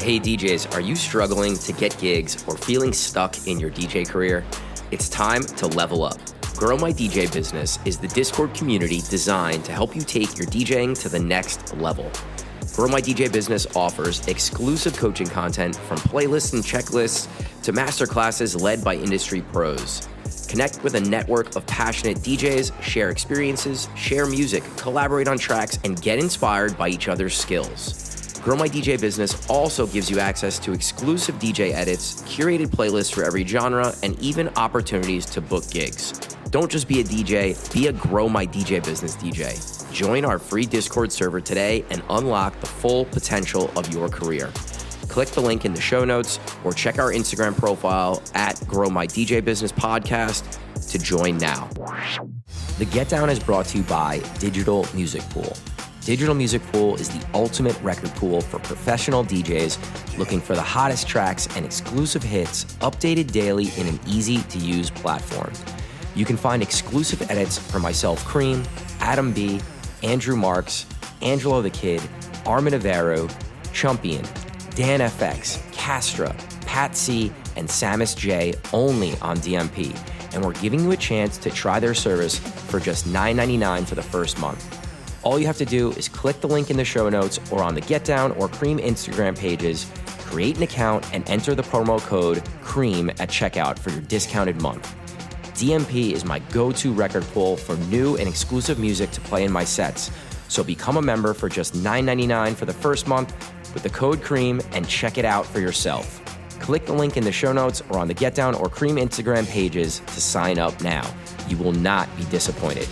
Hey DJs, are you struggling to get gigs or feeling stuck in your DJ career? It's time to level up. Grow My DJ Business is the Discord community designed to help you take your DJing to the next level. Grow My DJ Business offers exclusive coaching content from playlists and checklists to masterclasses led by industry pros. Connect with a network of passionate DJs, share experiences, share music, collaborate on tracks, and get inspired by each other's skills. Grow My DJ Business also gives you access to exclusive DJ edits, curated playlists for every genre, and even opportunities to book gigs. Don't just be a DJ, be a Grow My DJ Business DJ. Join our free Discord server today and unlock the full potential of your career. Click the link in the show notes or check our Instagram profile at Grow My DJ Business Podcast to join now. The Get Down is brought to you by Digital Music Pool. Digital Music Pool is the ultimate record pool for professional DJs looking for the hottest tracks and exclusive hits updated daily in an easy-to-use platform. You can find exclusive edits from myself, Cream, Adam B., Andrew Marks, Angelo the Kid, Armin Avero, Chumpian, Dan FX, Castra, Pat C., and Samus J. only on DMP. And we're giving you a chance to try their service for just $9.99 for the first month. All you have to do is click the link in the show notes or on the Get Down or Cream Instagram pages, create an account, and enter the promo code CREAM at checkout for your discounted month. DMP is my go-to record pool for new and exclusive music to play in my sets. So become a member for just $9.99 for the first month with the code CREAM and check it out for yourself. Click the link in the show notes or on the Get Down or Cream Instagram pages to sign up now. You will not be disappointed.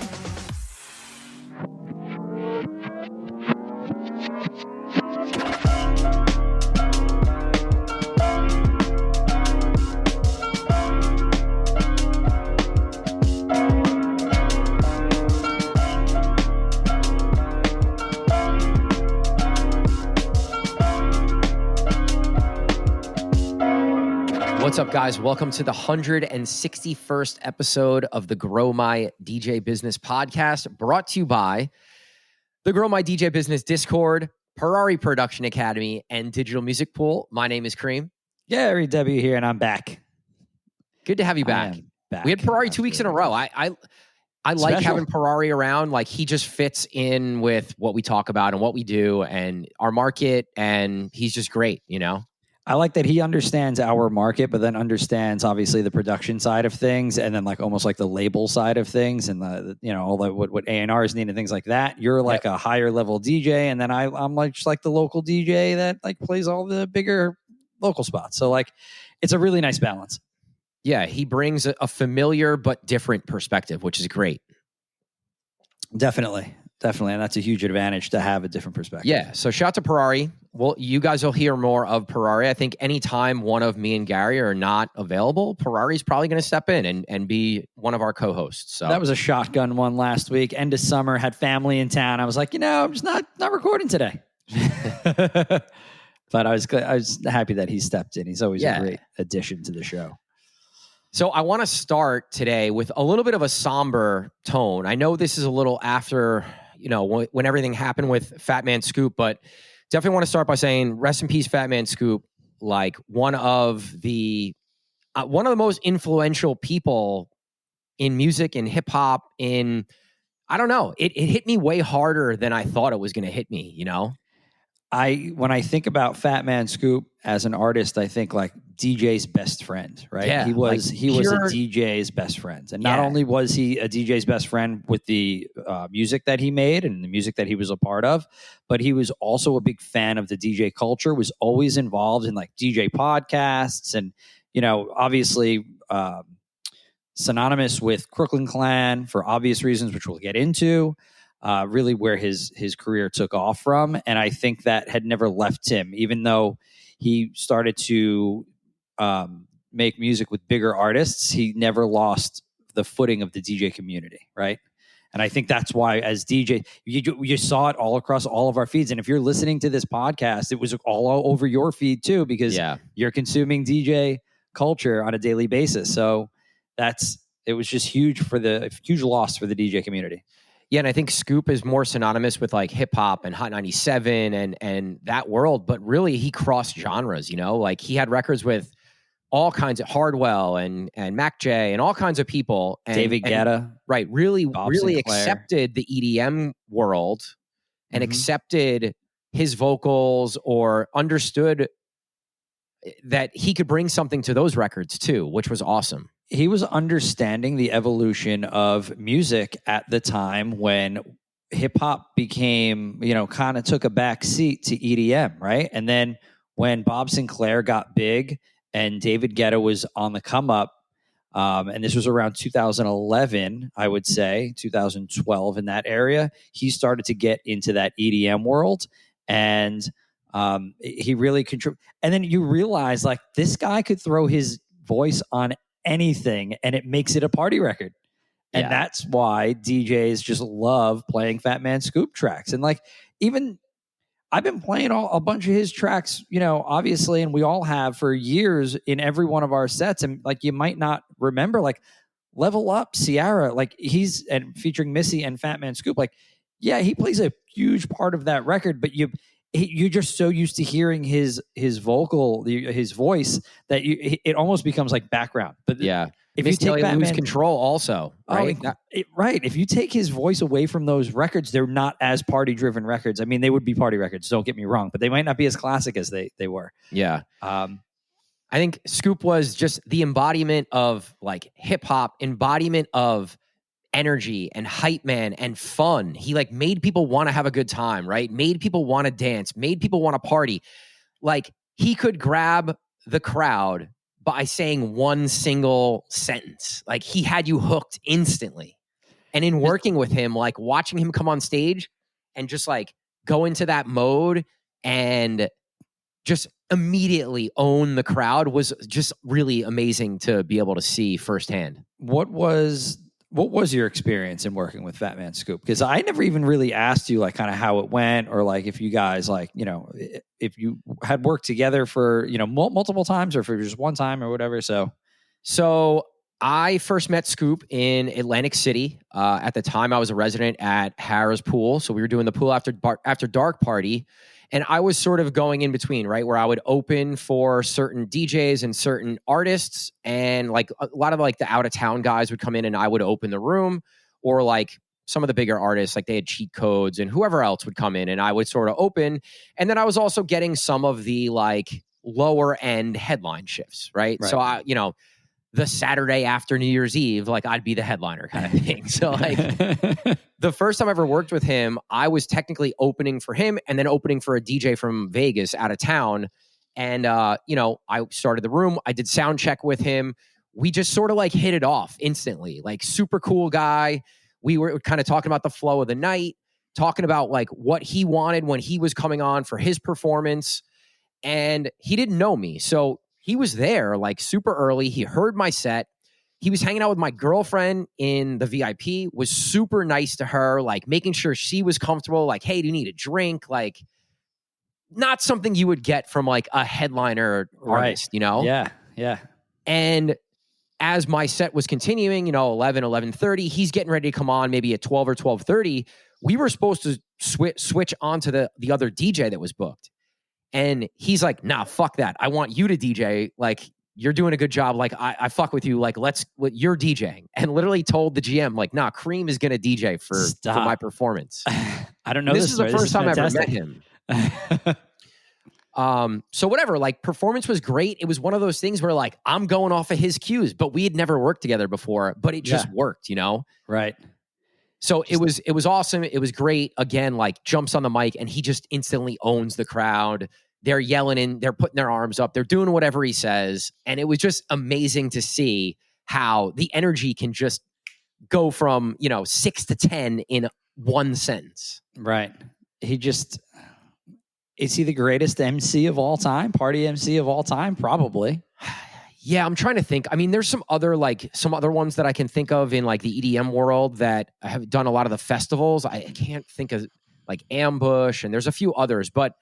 What's up, guys? Welcome to the 161st episode of the Grow My DJ Business Podcast, brought to you by the Grow My DJ Business Discord, Parari Production Academy, and Digital Music Pool. My name is Cream. Gary W. here, and I'm back. Good to have you back. We had Parari 2 weeks in a row. I like having Parari around. Like, he just fits in with what we talk about and what we do and our market, and he's just great, you know? I like that he understands our market, but then understands obviously the production side of things, and then like almost like the label side of things, and the you know all the what A&Rs need and things like that. You're like a higher level DJ, and then I'm like just like the local DJ that like plays all the bigger local spots. So like it's a really nice balance. Yeah, he brings a familiar but different perspective, which is great. Definitely. And that's a huge advantage to have a different perspective. Yeah. So shout out to Parari. Well, you guys will hear more of Parari. I think anytime one of me and Gary are not available, Parari's probably going to step in and be one of our co-hosts. So that was a shotgun one last week. End of summer, had family in town. I was like, I'm just not recording today. But I was happy that he stepped in. He's always a great addition to the show. So I want to start today with a little bit of a somber tone. I know this is a little after, when everything happened with Fatman Scoop, but definitely want to start by saying rest in peace, Fatman Scoop. Like one of the most influential people in music and hip hop. I don't know. It hit me way harder than I thought it was going to hit me. When I think about Fatman Scoop as an artist, I think like DJ's best friend, right? Yeah, he was a DJ's best friend. And not only was he a DJ's best friend with the music that he made and the music that he was a part of, but he was also a big fan of the DJ culture, was always involved in like DJ podcasts and, obviously synonymous with Crooklyn Clan for obvious reasons, which we'll get into. Really where his career took off from. And I think that had never left him, even though he started to make music with bigger artists, he never lost the footing of the DJ community, right? And I think that's why as DJ, you saw it all across all of our feeds. And if you're listening to this podcast, it was all over your feed too, because you're consuming DJ culture on a daily basis. So it was just huge loss for the DJ community. Yeah, and I think Scoop is more synonymous with like hip hop and Hot 97 and that world, but really he crossed genres, you know? Like he had records with all kinds of Hardwell and Mac J and all kinds of people David Guetta, right, really Bob really Sinclair. accepted the EDM world and Mm-hmm. accepted his vocals or understood that he could bring something to those records too, which was awesome. He was understanding the evolution of music at the time when hip hop became, kind of took a back seat to EDM, right? And then when Bob Sinclair got big and David Guetta was on the come up, and this was around 2011, I would say 2012 in that area, he started to get into that EDM world, and he really contributed. And then you realize like this guy could throw his voice on anything and it makes it a party record. And that's why DJs just love playing Fatman Scoop tracks. And like, even I've been playing a bunch of his tracks, obviously, and we all have for years in every one of our sets. And like, you might not remember, like, Level Up, Ciara, like and featuring Missy and Fatman Scoop. Like, yeah, he plays a huge part of that record, but you're just so used to hearing his vocal, his voice that it almost becomes like background. But if you take Batman, Lose Control also, right? Right. If you take his voice away from those records, they're not as party driven records. I mean, they would be party records, don't get me wrong, but they might not be as classic as they were. Yeah. I think Scoop was just the embodiment of like hip hop, embodiment of energy and hype man and fun. He like made people want to have a good time, right? Made people want to dance, made people want to party. Like he could grab the crowd by saying one single sentence. Like he had you hooked instantly. And in working with him, like watching him come on stage and just like go into that mode and just immediately own the crowd was just really amazing to be able to see firsthand. What was your experience in working with Fatman Scoop? Because I never even really asked you like kind of how it went, or like if you guys like, if you had worked together for, multiple times or for just one time or whatever. So I first met Scoop in Atlantic City. At the time I was a resident at Harrah's Pool. So we were doing the pool after dark party. And I was sort of going in between, right? Where I would open for certain DJs and certain artists. And like a lot of like the out of town guys would come in and I would open the room, or like some of the bigger artists, like they had Cheat Codes and whoever else would come in and I would sort of open. And then I was also getting some of the like lower end headline shifts, right? So I, the Saturday after New Year's Eve, like I'd be the headliner kind of thing. So like the first time I ever worked with him, I was technically opening for him and then opening for a DJ from Vegas out of town. And, I started the room. I did sound check with him. We just sort of like hit it off instantly, like super cool guy. We were kind of talking about the flow of the night, talking about like what he wanted when he was coming on for his performance. And he didn't know me. So he was there like super early. He heard my set. He was hanging out with my girlfriend in the VIP, was super nice to her, like making sure she was comfortable. Like, hey, do you need a drink? Like, not something you would get from like a headliner artist, Yeah. And as my set was continuing, 11:30, he's getting ready to come on maybe at 12 or 12:30. We were supposed to switch onto the other DJ that was booked. And he's like, nah, fuck that. I want you to DJ. Like, you're doing a good job. Like, I fuck with you. Like, you're DJing. And literally told the GM, like, nah, Cream is going to DJ for my performance. I don't know. This is the first time I ever met him. So whatever, like performance was great. It was one of those things where like, I'm going off of his cues, but we had never worked together before, but it just worked, Right. So it was awesome. It was great. Again, like jumps on the mic and he just instantly owns the crowd. They're yelling they're putting their arms up. They're doing whatever he says. And it was just amazing to see how the energy can just go from, 6 to 10 in one sentence. Right. Is he the greatest MC of all time? Party MC of all time? Probably. Yeah, I'm trying to think. I mean, there's some other ones that I can think of in like the EDM world that have done a lot of the festivals. I can't think of like Ambush, and there's a few others, but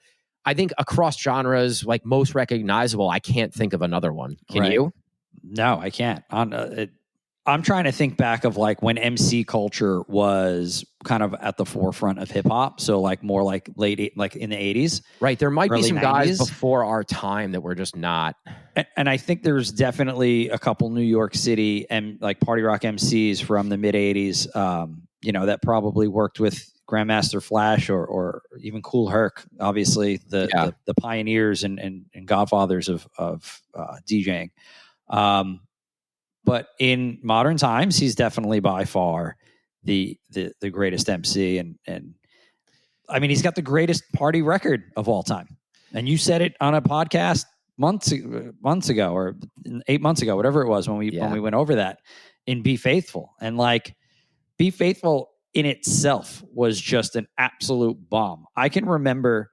I think across genres, like most recognizable, I can't think of another one. Can you? No, I can't. I'm trying to think back of like when MC culture was kind of at the forefront of hip hop. So like more like like in the 80s. Right. There might be some 90s. guys before our time that were just not. And I think there's definitely a couple New York City and like party rock MCs from the mid 80s, that probably worked with Grandmaster Flash or even Kool Herc, obviously the pioneers and godfathers of DJing. But in modern times, he's definitely by far the greatest MC, and I mean, he's got the greatest party record of all time. And you said it on a podcast months ago or 8 months ago, whatever it was when we went over that in Be Faithful. And like Be Faithful in itself was just an absolute bomb. I can remember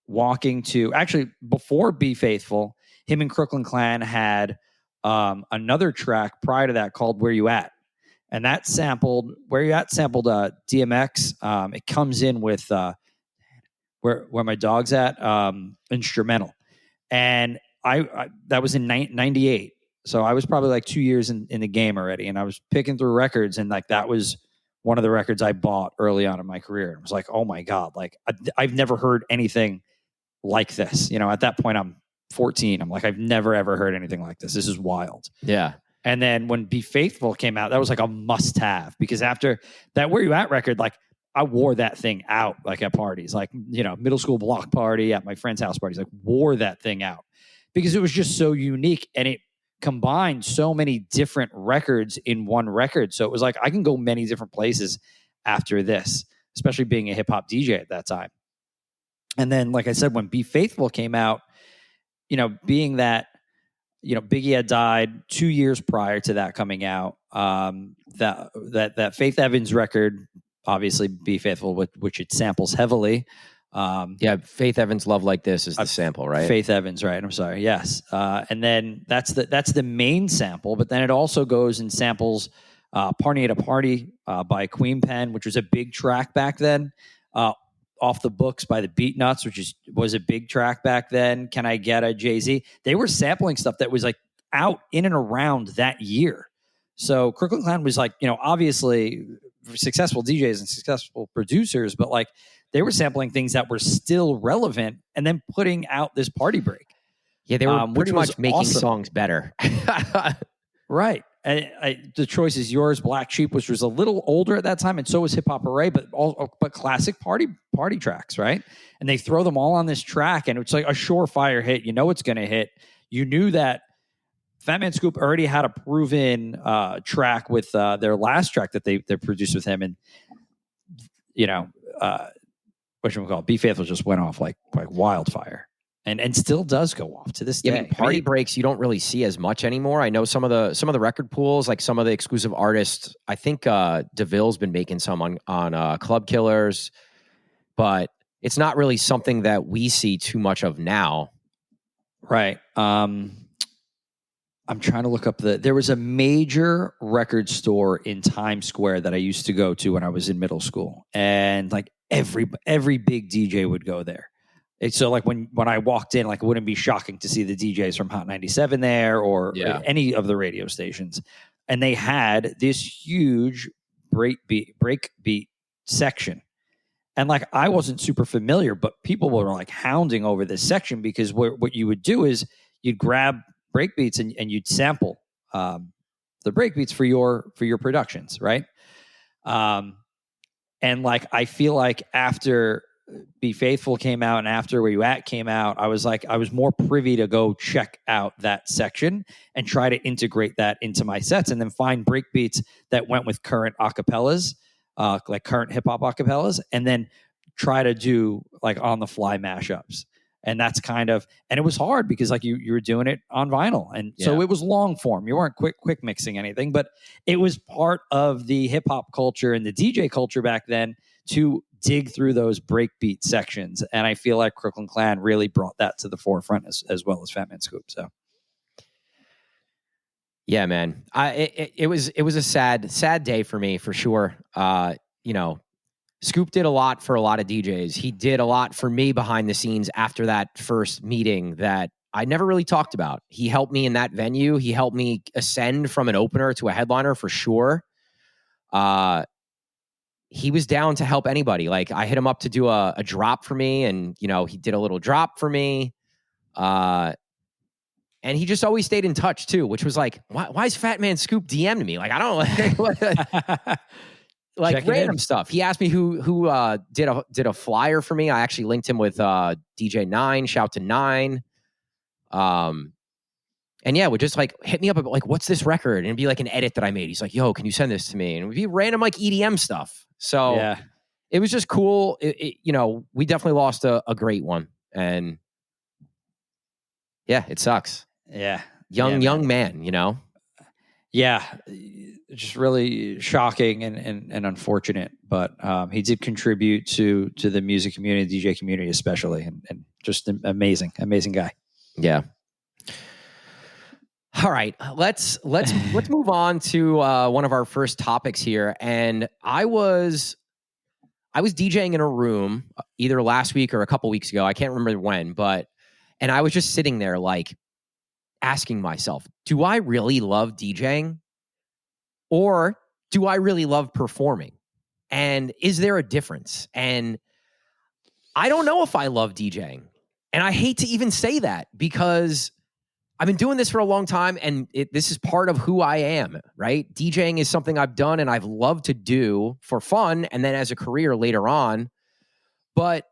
walking to, actually before Be Faithful, him and Crooklyn Clan had another track prior to that called Where You At. And that sampled DMX. It comes in with where my dog's at, instrumental. And I that was in 98. So I was probably like 2 years in the game already. And I was picking through records, and like that was one of the records I bought early on in my career. And I was like, oh my God, like I've never heard anything like this. At that point I'm 14. I'm like, I've never ever heard anything like this. This is wild. Yeah. And then when Be Faithful came out, that was like a must have, because after that Where You At record, like I wore that thing out like at parties, like, middle school block party, at my friend's house parties, like wore that thing out because it was just so unique, and it combined so many different records in one record. So it was like, I can go many different places after this, especially being a hip hop DJ at that time. And then, like I said, when Be Faithful came out, being that, Biggie had died 2 years prior to that coming out. That Faith Evans record, obviously Be Faithful, which it samples heavily. Faith Evans' Love Like This is the sample, right? Faith Evans, right? I'm sorry. Yes. And then that's the main sample, but then it also goes and samples Party at a Party by Queen Pen, which was a big track back then. Off the Books by the Beat Nuts, which was a big track back then. Can I Get a Jay-Z? They were sampling stuff that was like out in and around that year. So Crooklyn Clan was like, obviously successful DJs and successful producers, but like they were sampling things that were still relevant and then putting out this party break. Yeah, they were pretty much making songs better. Right. The choice is yours. Black Sheep, which was a little older at that time, and so was Hip Hop Array, but classic party tracks, right? And they throw them all on this track, and it's like a surefire hit. You know it's going to hit. You knew that Fatman Scoop already had a proven track with their last track that they produced with him, and whatchamacallit, Be Faithful just went off like wildfire. And still does go off to this day. I mean, party breaks you don't really see as much anymore. I know some of the record pools, like some of the exclusive artists. I think DeVille's been making some on Club Killers, but it's not really something that we see too much of now. Right. I'm trying to look up there was a major record store in Times Square that I used to go to when I was in middle school, and like every big DJ would go there. So like when I walked in, like it wouldn't be shocking to see the DJs from Hot 97 there or any of the radio stations. And they had this huge break beat section. And like I wasn't super familiar, but people were like hounding over this section because what you would do is you'd grab break beats and you'd sample the break beats for your productions, right? And like I feel like after Be Faithful came out and after Where You At came out, I was more privy to go check out that section and try to integrate that into my sets, and then find breakbeats that went with current acapellas, like current hip hop acapellas, and then try to do like on the fly mashups. And that's and it was hard because like you were doing it on vinyl, and so it was long form. You weren't quick mixing anything, but it was part of the hip hop culture and the DJ culture back then to dig through those breakbeat sections. And I feel like Crooklyn Clan really brought that to the forefront as well as Fatman Scoop. So yeah, man, it was a sad day for me for sure. Scoop did a lot for a lot of DJs. He did a lot for me behind the scenes after that first meeting that I never really talked about. He helped me in that venue. He helped me ascend from an opener to a headliner for sure. He was down to help anybody. Like I hit him up to do a drop for me, and you know, he did a little drop for me. And he just always stayed in touch too, which was like, why is Fatman Scoop DM'd me? Like, I don't know. Like random stuff. He asked me who did a flyer for me. I actually linked him with DJ 9. Shout to 9. And yeah, would just like hit me up about like, what's this record? And it'd be like an edit that I made. He's like, yo, can you send this to me? And it would be random like EDM stuff. So Yeah. it was just cool. You know, we definitely lost a great one. And yeah, it sucks. Yeah. Young man, you know? Yeah. Just really shocking and unfortunate. But he did contribute to the music community, DJ community especially, and just an amazing guy. Yeah. All right, let's move on to one of our first topics here. And I was DJing in a room either last week or a couple weeks ago. I can't remember when, and I was just sitting there like asking myself, do I really love DJing? Or do I really love performing? And is there a difference? And I don't know if I love DJing. And I hate to even say that because I've been doing this for a long time, and this is part of who I am, right? DJing is something I've done and I've loved to do for fun and then as a career later on. But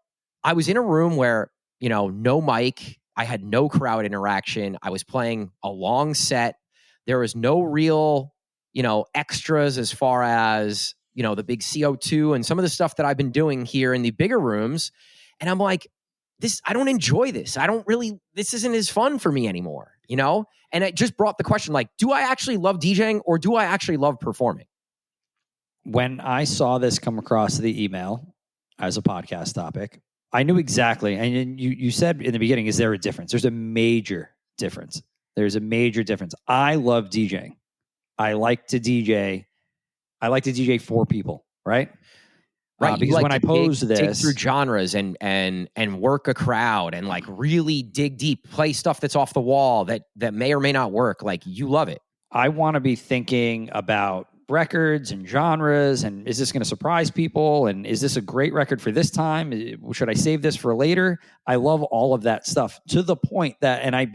I was in a room where, you know, no mic, I had no crowd interaction. I was playing a long set. There was no real, you know, extras as far as, you know, the big CO2 and some of the stuff that I've been doing here in the bigger rooms. And I'm like, I don't enjoy this. This isn't as fun for me anymore, you know? And it just brought the question, like, do I actually love DJing or do I actually love performing? When I saw this come across the email as a podcast topic, I knew exactly. And you said in the beginning, is there a difference? There's a major difference. I love DJing. I like to DJ for people, right? Right. Because like when I pose dig this, through genres and work a crowd and like really dig deep, play stuff that's off the wall that may or may not work. Like you love it. I want to be thinking about records and genres, and is this going to surprise people? And is this a great record for this time? Should I save this for later? I love all of that stuff to the point that, and I'm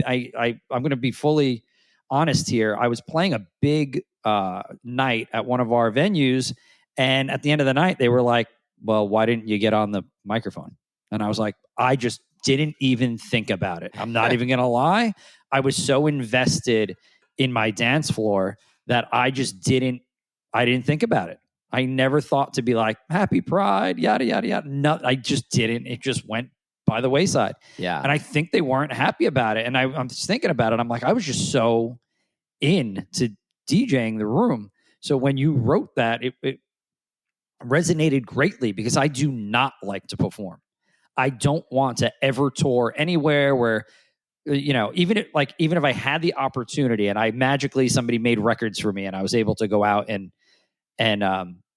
going to be fully honest here. I was playing a big night at one of our venues. And at the end of the night, they were like, well, why didn't you get on the microphone? And I was like, I just didn't even think about it. I'm not even going to lie. I was so invested in my dance floor that I didn't think about it. I never thought to be like, happy Pride, yada, yada, yada. No, I just didn't. It just went by the wayside. Yeah. And I think they weren't happy about it. And I'm just thinking about it. I'm like, I was just so into DJing the room. So when you wrote that, it resonated greatly because I do not like to perform. I don't want to ever tour anywhere where, you know, even if I had the opportunity and I magically somebody made records for me and I was able to go out and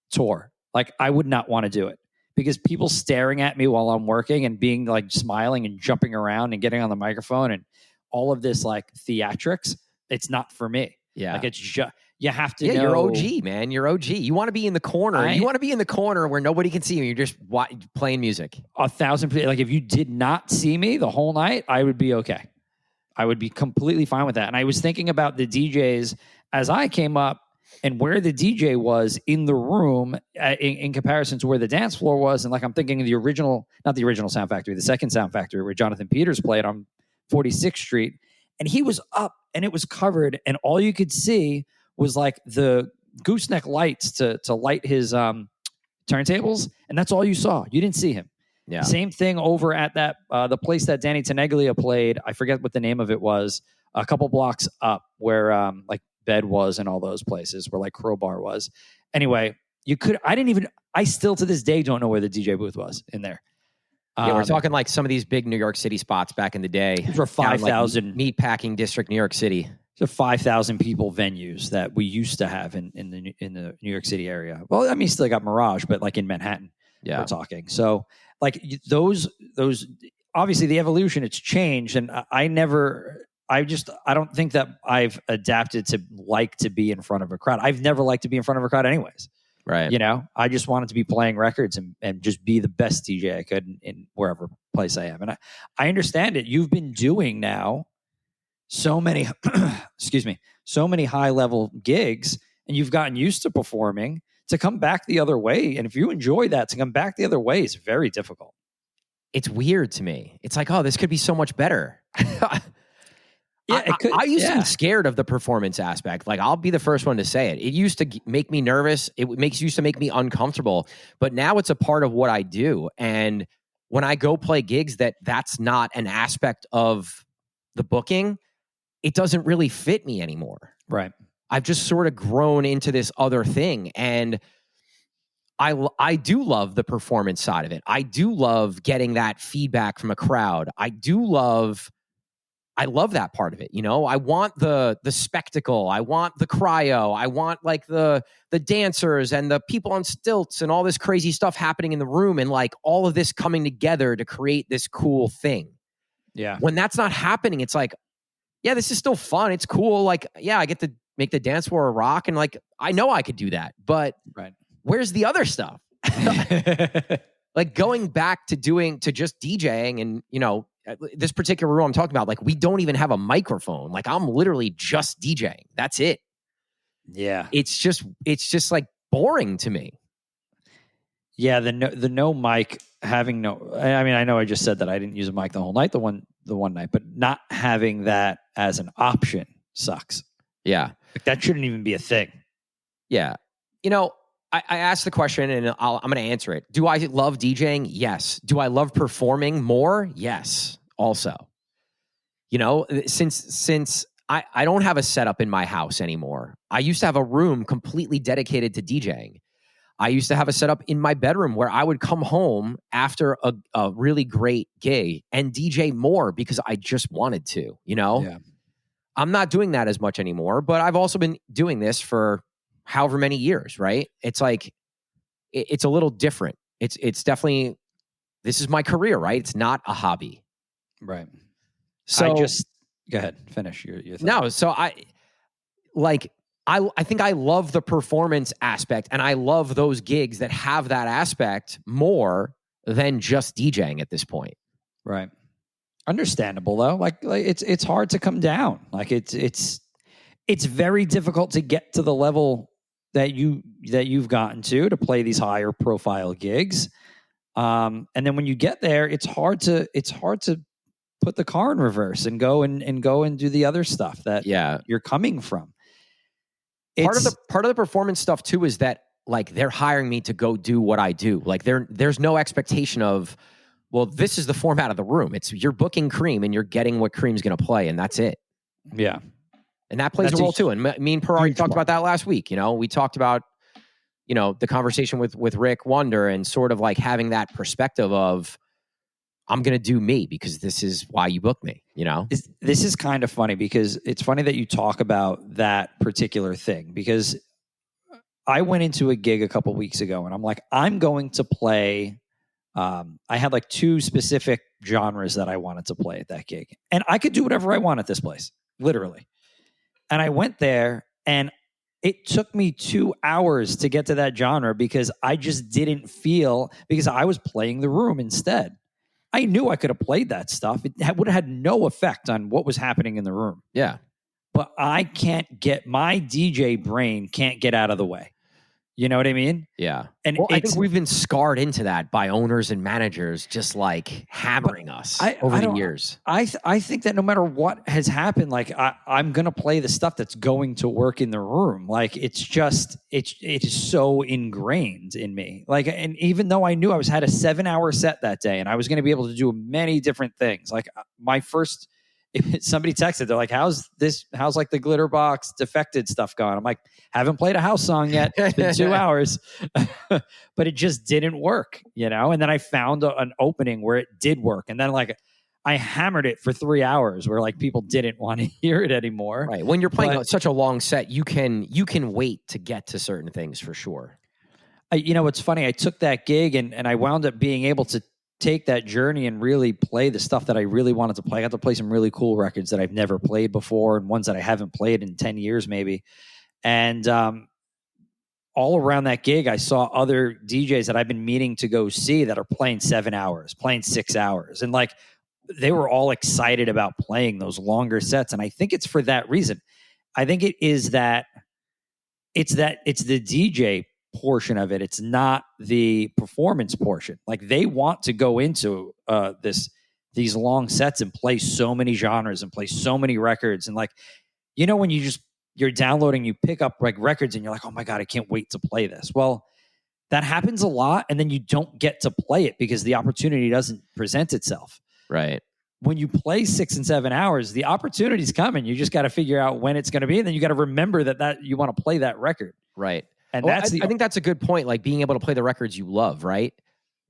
tour, like I would not want to do it because people staring at me while I'm working and being like smiling and jumping around and getting on the microphone and all of this like theatrics, it's not for me. Yeah. Like it's just, you have to know. You're OG, man. You're OG. You want to be in the corner. You want to be in the corner where nobody can see you. You're just playing music. 1,000%. Like if you did not see me the whole night, I would be okay. I would be completely fine with that. And I was thinking about the DJs as I came up and where the DJ was in the room in comparison to where the dance floor was. And like I'm thinking of not the original Sound Factory, the second Sound Factory where Jonathan Peters played on 46th Street. And he was up and it was covered. And all you could see was like the gooseneck lights to light his turntables. And that's all you saw. You didn't see him. Yeah. Same thing over at that the place that Danny Tenaglia played. I forget what the name of it was. A couple blocks up where like Bed was and all those places where like Crowbar was. Anyway, I still to this day don't know where the DJ booth was in there. Yeah, we're talking like some of these big New York City spots back in the day. For 5,000 like meatpacking district, New York City. So 5,000 people venues that we used to have in the New York City area. Well, I mean, still got Mirage, but like in Manhattan, we're talking. So like those obviously the evolution, it's changed. And I don't think that I've adapted to like to be in front of a crowd. I've never liked to be in front of a crowd anyways. Right. You know, I just wanted to be playing records and just be the best DJ I could in wherever place I am. And I understand it. You've been doing now so many, so many high level gigs, and you've gotten used to performing. To come back the other way, and if you enjoy that, to come back the other way is very difficult. It's weird to me. It's like, oh, this could be so much better. Yeah, it could. I used to be scared of the performance aspect. Like, I'll be the first one to say it. It used to make me nervous. Used to make me uncomfortable. But now it's a part of what I do. And when I go play gigs that's not an aspect of the booking, it doesn't really fit me anymore. Right. I've just sort of grown into this other thing. And I do love the performance side of it. I do love getting that feedback from a crowd. I love that part of it. You know, I want the spectacle. I want the cryo. I want like the dancers and the people on stilts and all this crazy stuff happening in the room, and like all of this coming together to create this cool thing. Yeah. When that's not happening, it's like, yeah, this is still fun. It's cool. Like, yeah, I get to make the dance floor a rock, and like, I know I could do that, but where's the other stuff? Like going back to just DJing, and you know, this particular room I'm talking about, like we don't even have a microphone. Like I'm literally just DJing. That's it. Yeah. It's just like boring to me. Yeah. The no mic, having no, I mean, I know I just said that I didn't use a mic the whole night, the one night, but not having that as an option sucks. Yeah. Like that shouldn't even be a thing. Yeah. You know, I asked the question, and I'm going to answer it. Do I love DJing? Yes. Do I love performing more? Yes. Also, you know, since I don't have a setup in my house anymore. I used to have a room completely dedicated to DJing. I used to have a setup in my bedroom where I would come home after a really great gig and DJ more because I just wanted to, you know? Yeah. I'm not doing that as much anymore, but I've also been doing this for however many years, right? It's like, it's a little different. It's definitely, this is my career, right? It's not a hobby. Right. So go ahead, finish your thought. No, so I think I love the performance aspect, and I love those gigs that have that aspect more than just DJing at this point. Right. Understandable though. Like it's hard to come down. Like it's very difficult to get to the level that you've gotten to play these higher profile gigs. And then when you get there, it's hard to put the car in reverse and go and do the other stuff that you're coming from. Part of the performance stuff too is that like they're hiring me to go do what I do. Like there's no expectation of, well, this is the format of the room. It's you're booking Cream and you're getting what Cream's going to play, and that's it. Yeah. And that plays a role too. And me and Parari talked about that last week. You know, we talked about, you know, the conversation with Rick Wonder and sort of like having that perspective of, I'm going to do me because this is why you booked me, you know? This is kind of funny because it's funny that you talk about that particular thing, because I went into a gig a couple weeks ago and I'm like, I'm going to play. I had like two specific genres that I wanted to play at that gig, and I could do whatever I want at this place, literally. And I went there and it took me 2 hours to get to that genre because I just didn't feel, because I was playing the room instead. I knew I could have played that stuff. It would have had no effect on what was happening in the room. Yeah. But my DJ brain can't get out of the way. You know what I mean? Yeah. And I think we've been scarred into that by owners and managers just like hammering us over the years. I think that no matter what has happened, like I'm going to play the stuff that's going to work in the room. Like it is so ingrained in me. Like, and even though I knew I had a 7-hour set that day and I was going to be able to do many different things, like my first, somebody texted, they're like, how's like the Glitter Box Defected stuff going? I'm like, haven't played a house song yet. It's been 2 hours, but it just didn't work, you know? And then I found an opening where it did work. And then like I hammered it for 3 hours where like people didn't want to hear it anymore. Right. When you're playing such a long set, you can wait to get to certain things for sure. You know, it's funny. I took that gig and I wound up being able to take that journey and really play the stuff that I really wanted to play. I got to play some really cool records that I've never played before and ones that I haven't played in 10 years maybe. And all around that gig, I saw other DJs that I've been meaning to go see that are playing 7 hours, playing 6 hours. And like, they were all excited about playing those longer sets. And I think it's for that reason. I think it is that it's the DJ portion of it. It's not the performance portion. Like, they want to go into these long sets and play so many genres and play so many records. And like, when you're downloading, you pick up like records and you're like, oh my God, I can't wait to play this. Well, that happens a lot. And then you don't get to play it because the opportunity doesn't present itself. Right. When you play 6 and 7 hours, the opportunity's coming. You just got to figure out when it's going to be. And then you got to remember that you want to play that record. Right. And I think that's a good point. Like, being able to play the records you love, right?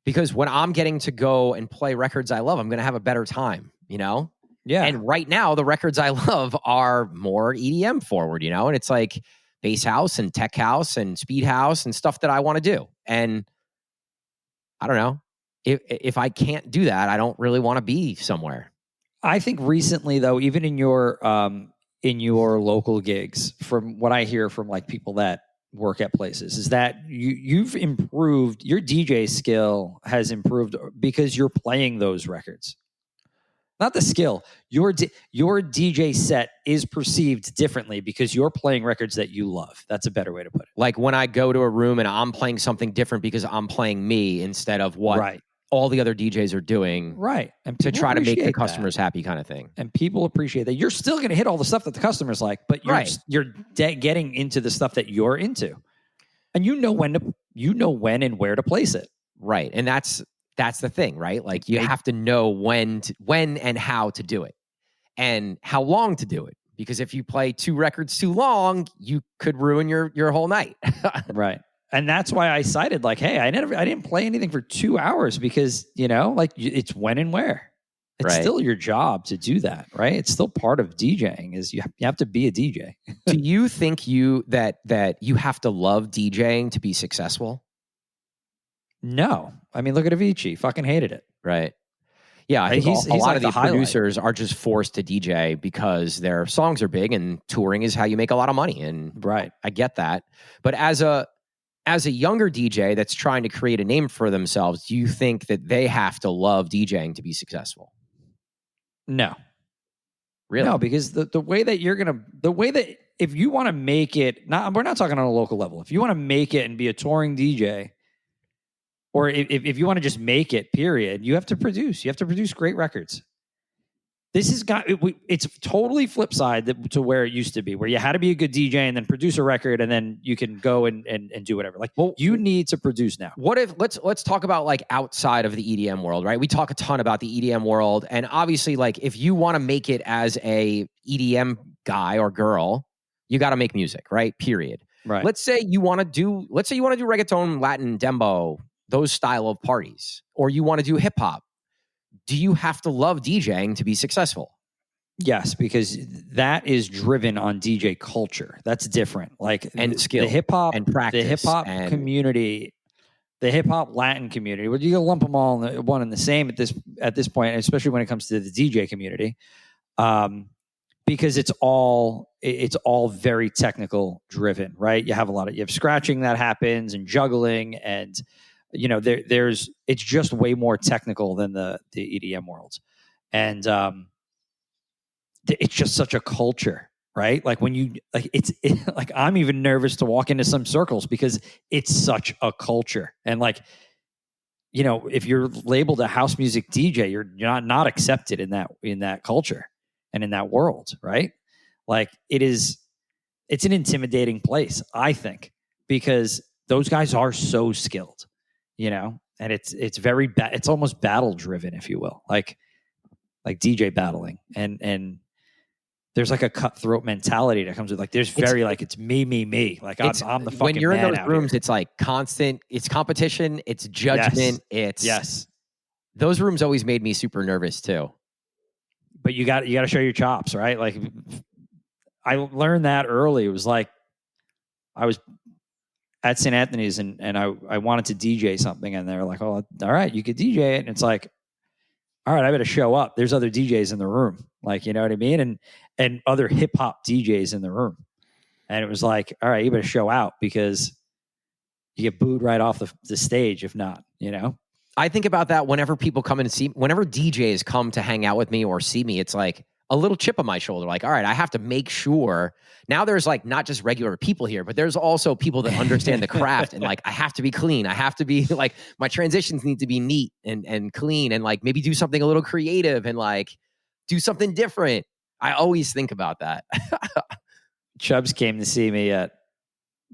Because when I'm getting to go and play records I love, I'm going to have a better time, Yeah. And right now, the records I love are more EDM forward, and it's like bass house and tech house and speed house and stuff that I want to do. And I don't know. If I can't do that, I don't really want to be somewhere. I think recently, though, even in your local gigs, from what I hear from like people that work at places, is that you've improved, your DJ skill has improved because you're playing those records. Not the skill. Your DJ set is perceived differently because you're playing records that you love. That's a better way to put it. Like when I go to a room and I'm playing something different because I'm playing me instead of what all the other DJs are doing. Right. And to try to make the customers happy kind of thing. And people appreciate that. You're still going to hit all the stuff that the customers like, but you're getting into the stuff that you're into. And you know when and where to place it. Right. And that's the thing, right? Like, you have to know when and how to do it and how long to do it. Because if you play 2 records too long, you could ruin your whole night. Right. And that's why I cited like, hey, I didn't play anything for 2 hours because, like, it's when and where. It's still your job to do that, right? It's still part of DJing is you have to be a DJ. Do you think that you have to love DJing to be successful? No. I mean, look at Avicii. Fucking hated it. Right. Yeah, I think he's a lot like of these the highlight. producers are just forced to DJ because their songs are big and touring is how you make a lot of money. And I get that. But as a younger DJ that's trying to create a name for themselves, do you think that they have to love DJing to be successful? No. Really? No, because the way that if you want to make it, we're not talking on a local level. If you want to make it and be a touring DJ, or if you want to just make it, period, you have to produce. You have to produce great records. This has it's totally flip side to where it used to be, where you had to be a good DJ and then produce a record and then you can go and do whatever. Like, well, you need to produce now. What if let's talk about like outside of the EDM world, right? We talk a ton about the EDM world, and obviously, like, if you want to make it as a EDM guy or girl, you got to make music, right? Period. Right. Let's say you want to do reggaeton, Latin, dembo, those style of parties, or you want to do hip hop. Do you have to love DJing to be successful? Yes, because that is driven on DJ culture. That's different. Like, and skill, the hip hop and practice, the hip hop community, the hip hop Latin community. Well, you can lump them all in one and the same at this point, especially when it comes to the DJ community, because it's all very technical driven, right? You have scratching that happens and juggling and. It's just way more technical than the EDM world. And it's just such a culture, right? Like like I'm even nervous to walk into some circles because it's such a culture. And like, if you're labeled a house music DJ, you're not accepted in that culture and in that world, right? Like, it's an intimidating place, I think, because those guys are so skilled. And it's very it's almost battle driven, if you will, like DJ battling, and there's like a cutthroat mentality that comes with like it's me, like I'm the fucking when you're in man those rooms here. It's like constant, it's competition, it's judgment, yes. Those rooms always made me super nervous too. But you got to show your chops, right? Like, I learned that early. It was like I was at St. Anthony's and I wanted to DJ something, and they're like, "Oh, all right, you could DJ it." And it's like, all right, I better show up. There's other DJs in the room. Like, you know what I mean? And other hip hop DJs in the room. And it was like, all right, you better show out because you get booed right off the stage if not, you know? I think about that whenever people come in and see, whenever DJs come to hang out with me or see me, it's like a little chip on my shoulder. Like, all right, I have to make sure. Now there's like not just regular people here, but there's also people that understand the craft. And like, I have to be clean. I have to be like, my transitions need to be neat and clean, and like maybe do something a little creative and like do something different. I always think about that. Chubbs came to see me at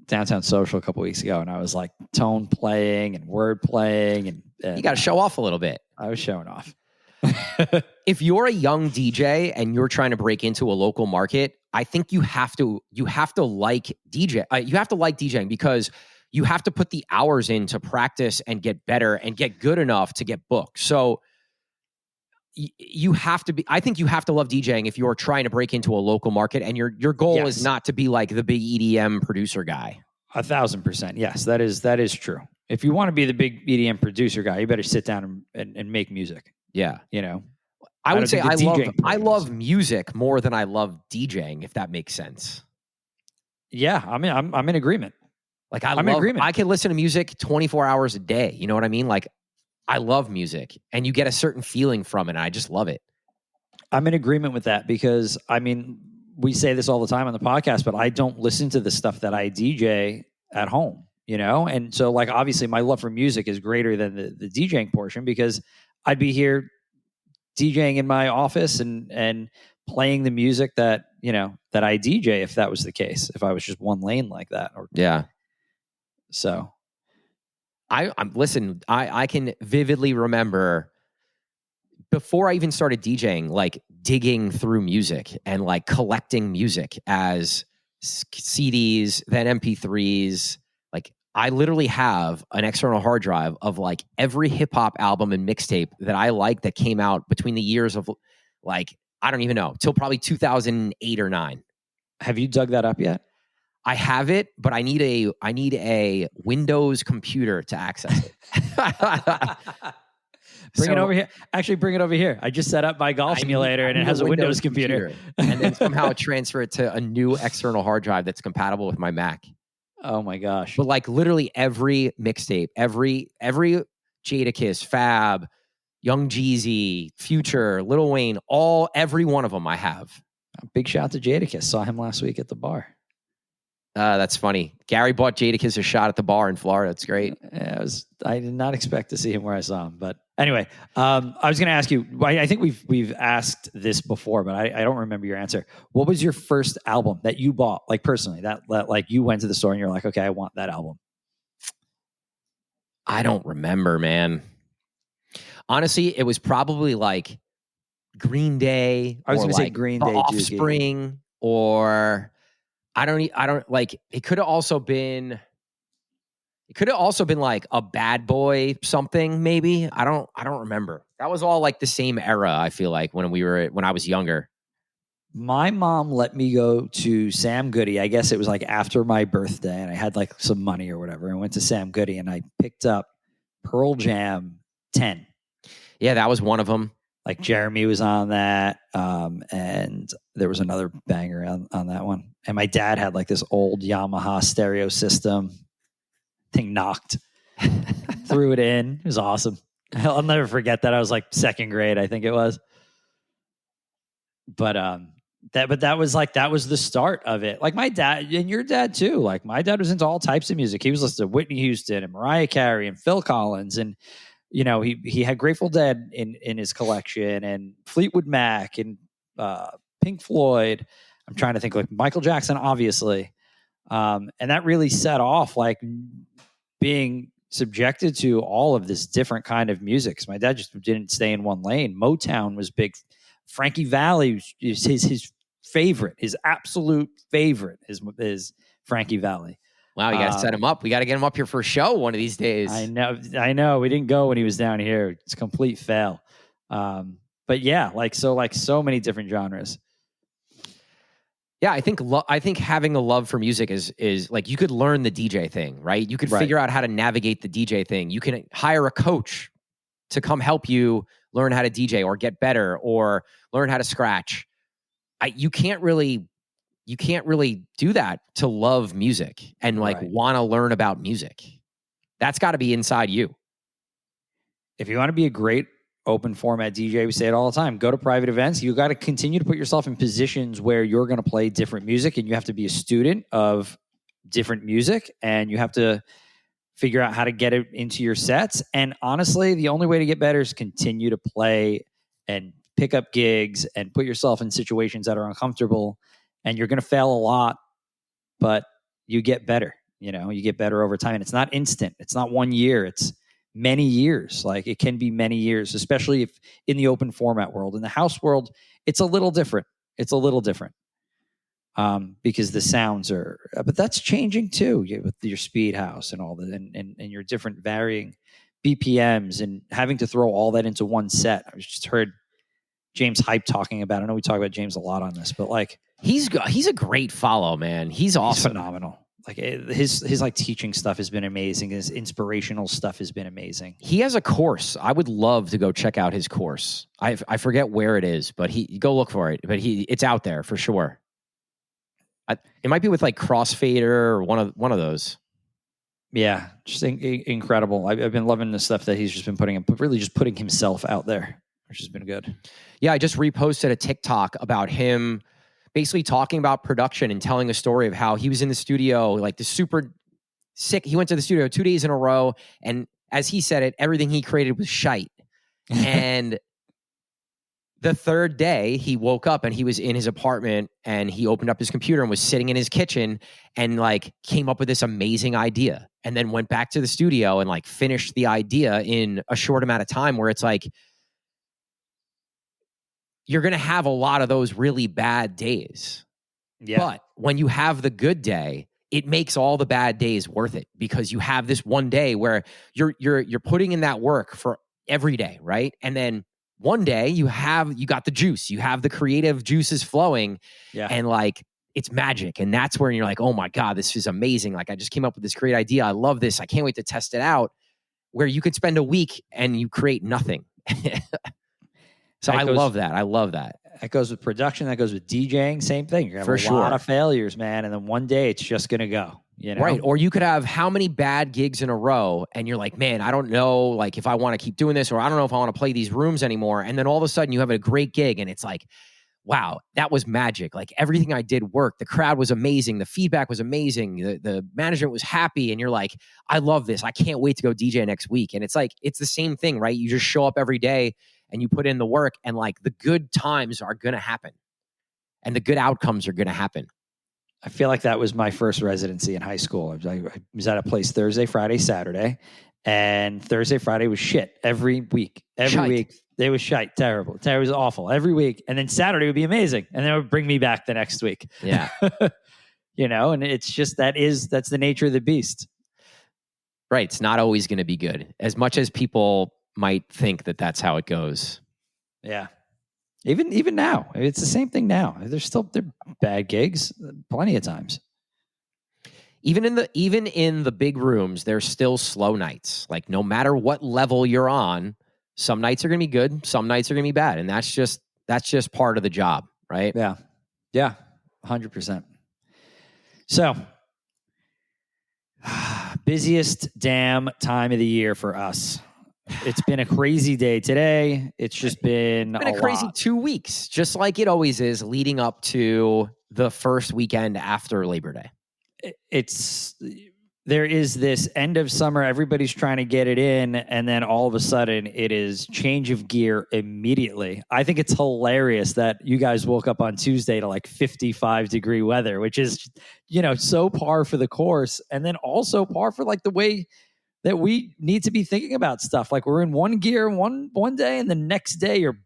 Downtown Social a couple weeks ago, and I was like tone playing and word playing, and you got to show off a little bit. I was showing off. If you're a young DJ and you're trying to break into a local market, I think you have to like DJ. You have to like DJing because you have to put the hours in to practice and get better and get good enough to get booked. So you have to be. I think you have to love DJing if you're trying to break into a local market, and your goal is not to be like the big EDM producer guy. 1,000%. Yes, that is true. If you want to be the big EDM producer guy, you better sit down and make music. Yeah, you know. I would say I love music more than I love DJing, if that makes sense. Yeah, I mean, I'm in agreement. Like I'm in agreement. I can listen to music 24 hours a day. You know what I mean? Like I love music, and you get a certain feeling from it, and I just love it. I'm in agreement with that because, I mean, we say this all the time on the podcast, but I don't listen to the stuff that I DJ at home, you know? And so, like, obviously my love for music is greater than the DJing portion because I'd be here DJing in my office and playing the music that, you know, that I DJ if that was the case, if I was just one lane like that. Yeah. So I can vividly remember before I even started DJing, like digging through music and like collecting music as CDs, then MP3s. Like I literally have an external hard drive of like every hip hop album and mixtape that I like that came out between the years of like, I don't even know, till probably 2008 or 9. Have you dug that up yet? I have it, but I need a Windows computer to access it. Bring it over here. Actually, bring it over here. I just set up my golf simulator and it has a Windows computer. And then somehow transfer it to a new external hard drive that's compatible with my Mac. Oh my gosh. But like literally every mixtape, every Jadakiss, Fab, Young Jeezy, Future, Lil Wayne, every one of them I have. Big shout out to Jadakiss. Saw him last week at the bar. That's funny. Gary bought Jadakiss a shot at the bar in Florida. That's great. Yeah, I did not expect to see him where I saw him. But anyway, I was going to ask you, I think we've asked this before, but I don't remember your answer. What was your first album that you bought, like personally, that like you went to the store and you're like, okay, I want that album? I don't remember, man. Honestly, it was probably like Green Day. I was going to say Green Day, Offspring, or I don't like. It could have also been like a Bad Boy something. Maybe I don't remember. That was all like the same era. I feel like when I was younger. My mom let me go to Sam Goody. I guess it was like after my birthday, and I had like some money or whatever. And went to Sam Goody, and I picked up Pearl Jam 10. Yeah, that was one of them. Like Jeremy was on that, and there was another banger on that one. And my dad had like this old Yamaha stereo system. Thing knocked, threw it in. It was awesome. I'll never forget that. I was like second grade, I think it was. But that was the start of it. Like my dad and your dad too. Like my dad was into all types of music. He was listening to Whitney Houston and Mariah Carey and Phil Collins, and you know he had Grateful Dead in his collection and Fleetwood Mac and Pink Floyd. I'm trying to think, like Michael Jackson, obviously, and that really set off like being subjected to all of this different kind of music. 'Cause my dad just didn't stay in one lane. Motown was big. Frankie Valli is his favorite. His absolute favorite is Frankie Valli. Wow, you got to set him up. We got to get him up here for a show one of these days. I know. We didn't go when he was down here. It's a complete fail. But yeah, so many different genres. Yeah, I think having a love for music is like, you could learn the DJ thing, right? You could Right. figure out how to navigate the DJ thing. You can hire a coach to come help you learn how to DJ or get better or learn how to scratch. You can't really do that to love music and like want to learn about music. That's got to be inside you. If you want to be a great open format DJ, we say it all the time, go to private events. You got to continue to put yourself in positions where you're going to play different music, and you have to be a student of different music, and you have to figure out how to get it into your sets. And honestly, the only way to get better is continue to play and pick up gigs and put yourself in situations that are uncomfortable. And you're going to fail a lot, but you get better. You get better over time. And it's not instant. It's not 1 year. It's many years. Like, it can be many years, especially if in the open format world. In the house world, it's a little different. Because the sounds are, but that's changing too, with your speed house and all that, and your different varying BPMs, and having to throw all that into one set. I just heard James Hype talking about. I know we talk about James a lot on this, but like, he's a great follow, man. He's awesome. He's phenomenal. Like, his like teaching stuff has been amazing. His inspirational stuff has been amazing. He has a course. I would love to go check out his course. I forget where it is, but go look for it. But it's out there for sure. It might be with like Crossfader or one of those. Yeah, just incredible. I've been loving the stuff that he's just been putting himself out there, which has been good. Yeah, I just reposted a TikTok about him basically talking about production and telling a story of how he was in the studio, like the super sick. He went to the studio 2 days in a row, and as he said it, everything he created was shite. And the third day, he woke up and he was in his apartment, and he opened up his computer and was sitting in his kitchen and like came up with this amazing idea, and then went back to the studio and like finished the idea in a short amount of time, where it's like, you're going to have a lot of those really bad days. Yeah. But when you have the good day, it makes all the bad days worth it, because you have this one day where you're putting in that work for every day, right? And then one day you got the juice, you have the creative juices flowing, and like, it's magic. And that's where you're like, oh my God, this is amazing. Like, I just came up with this great idea. I love this. I can't wait to test it out. Where you could spend a week and you create nothing. So I love that. That goes with production. That goes with DJing. Same thing. You're going to have a lot of failures, man. And then one day it's just going to go. Right. Or you could have how many bad gigs in a row, and you're like, man, I don't know, like, if I want to keep doing this, or I don't know if I want to play these rooms anymore. And then all of a sudden you have a great gig, and it's like, wow, that was magic. Like, everything I did worked. The crowd was amazing. The feedback was amazing. The management was happy. And you're like, I love this. I can't wait to go DJ next week. And it's like, it's the same thing, right? You just show up every day and you put in the work, and like, the good times are going to happen, and the good outcomes are going to happen. I feel like that was my first residency in high school. I was at a place Thursday, Friday, Saturday, and Thursday, Friday was shit every week. Every week they was shite, terrible. It was awful every week. And then Saturday would be amazing, and then it would bring me back the next week. Yeah. And it's just, that's the nature of the beast. Right. It's not always going to be good, as much as people might think that that's how it goes. Yeah. Even now, it's the same thing now. They're bad gigs plenty of times. Even in the big rooms, there's still slow nights. Like, no matter what level you're on, some nights are going to be good, some nights are going to be bad, and that's just part of the job, right? Yeah. Yeah. 100%. So, busiest damn time of the year for us. It's been a crazy day today. It's just been a crazy 2 weeks, just like it always is, leading up to the first weekend after Labor Day. There is this end of summer, everybody's trying to get it in, and then all of a sudden it is change of gear immediately. I think it's hilarious that you guys woke up on Tuesday to like 55-degree weather, which is, so par for the course, and then also par for like the way that we need to be thinking about stuff. Like, we're in one gear one day, and the next day you're.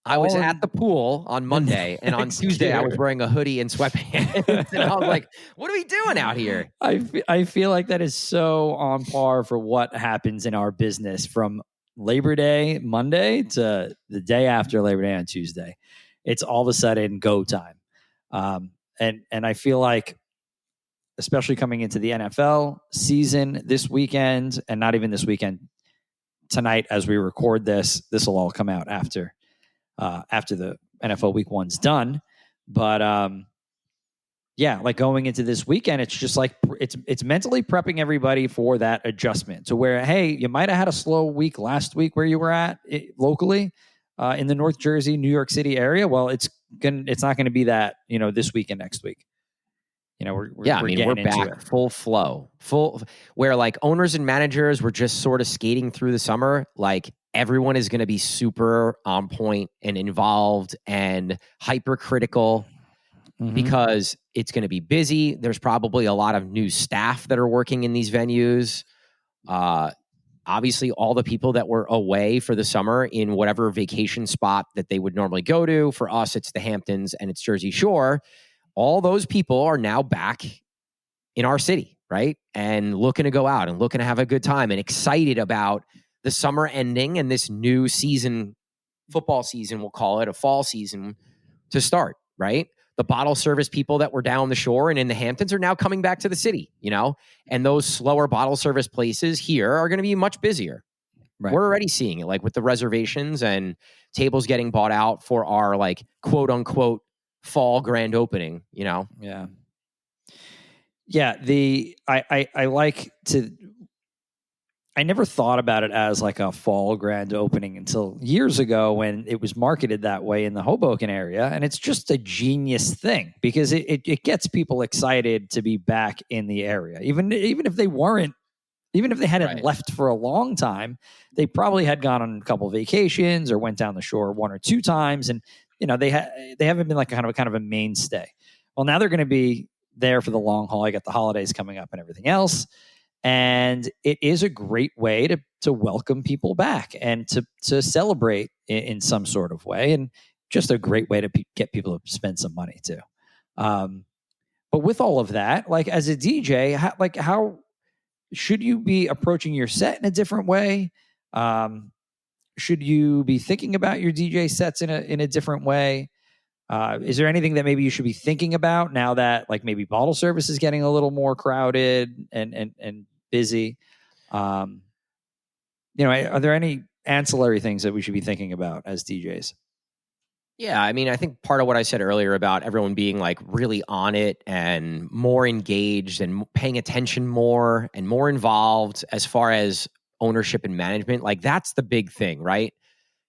I was at the pool on Monday, and on Tuesday I was wearing a hoodie and sweatpants. And I was like, what are we doing out here? I feel like that is so on par for what happens in our business from Labor Day Monday to the day after Labor Day on Tuesday. It's all of a sudden go time. And I feel like, especially coming into the NFL season this weekend, and not even this weekend, tonight as we record this will all come out after the NFL Week 1's done. But yeah, like going into this weekend, it's just like it's mentally prepping everybody for that adjustment to where, hey, you might have had a slow week last week where you were at locally in the North Jersey, New York City area. Well, it's not going to be that, this week and next week. We're back full flow, where like owners and managers were just sort of skating through the summer. Like everyone is going to be super on point and involved and hypercritical because it's going to be busy. There's probably a lot of new staff that are working in these venues. Obviously, all the people that were away for the summer in whatever vacation spot that they would normally go to. For us, it's the Hamptons and it's Jersey Shore. All those people are now back in our city, right? And looking to go out and looking to have a good time and excited about the summer ending and this new season, football season, we'll call it a fall season to start, right? The bottle service people that were down the shore and in the Hamptons are now coming back to the city, and those slower bottle service places here are going to be much busier. Right. We're already seeing it, like with the reservations and tables getting bought out for our like quote unquote fall grand opening, Yeah. I like to, I never thought about it as like a fall grand opening until years ago when it was marketed that way in the Hoboken area. And it's just a genius thing because it gets people excited to be back in the area. Even if they weren't, even if they hadn't left for a long time, they probably had gone on a couple of vacations or went down the shore one or two times. And, they haven't been like kind of a mainstay. Well, now they're going to be there for the long haul. I got the holidays coming up and everything else. And it is a great way to welcome people back and to celebrate in some sort of way. And just a great way to get people to spend some money too. But with all of that, like as a DJ, how should you be approaching your set in a different way? Should you be thinking about your DJ sets in a different way? Is there anything that maybe you should be thinking about now that like maybe bottle service is getting a little more crowded and busy? Are there any ancillary things that we should be thinking about as DJs? Yeah, I mean, I think part of what I said earlier about everyone being like really on it and more engaged and paying attention more and more involved as far as ownership and management, like that's the big thing, right?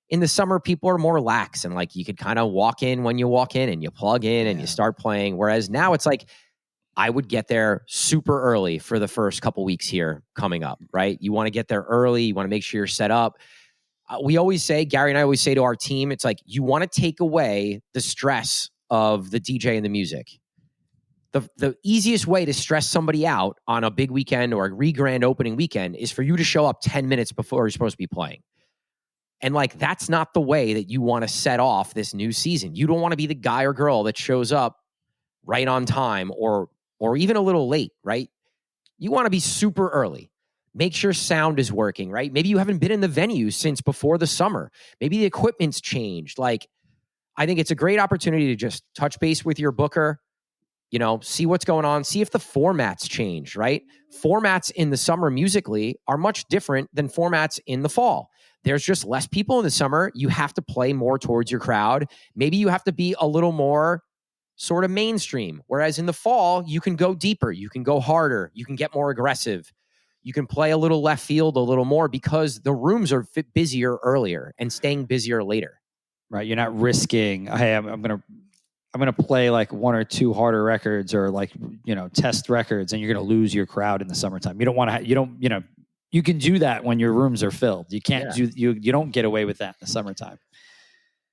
In the summer, people are more lax and like you could kind of walk in when you walk in and you plug in and you start playing. Whereas now it's like, I would get there super early for the first couple weeks here coming up, right? You want to get there early. You want to make sure you're set up. We always say, Gary and I always say to our team, it's like, you want to take away the stress of the DJ and the music. The easiest way to stress somebody out on a big weekend or a re-grand opening weekend is for you to show up 10 minutes before you're supposed to be playing. And like, that's not the way that you want to set off this new season. You don't want to be the guy or girl that shows up right on time or even a little late, right? You want to be super early. Make sure sound is working, right? Maybe you haven't been in the venue since before the summer. Maybe the equipment's changed. Like, I think it's a great opportunity to just touch base with your booker, see what's going on, see if the formats change, right? Formats in the summer musically are much different than formats in the fall. There's just less people in the summer. You have to play more towards your crowd. Maybe you have to be a little more sort of mainstream. Whereas in the fall, you can go deeper. You can go harder. You can get more aggressive. You can play a little left field a little more because the rooms are busier earlier and staying busier later. Right. You're not risking, hey, I'm going to play like one or two harder records or like, test records and you're going to lose your crowd in the summertime. You don't want to, you can do that when your rooms are filled. You can't you don't get away with that in the summertime.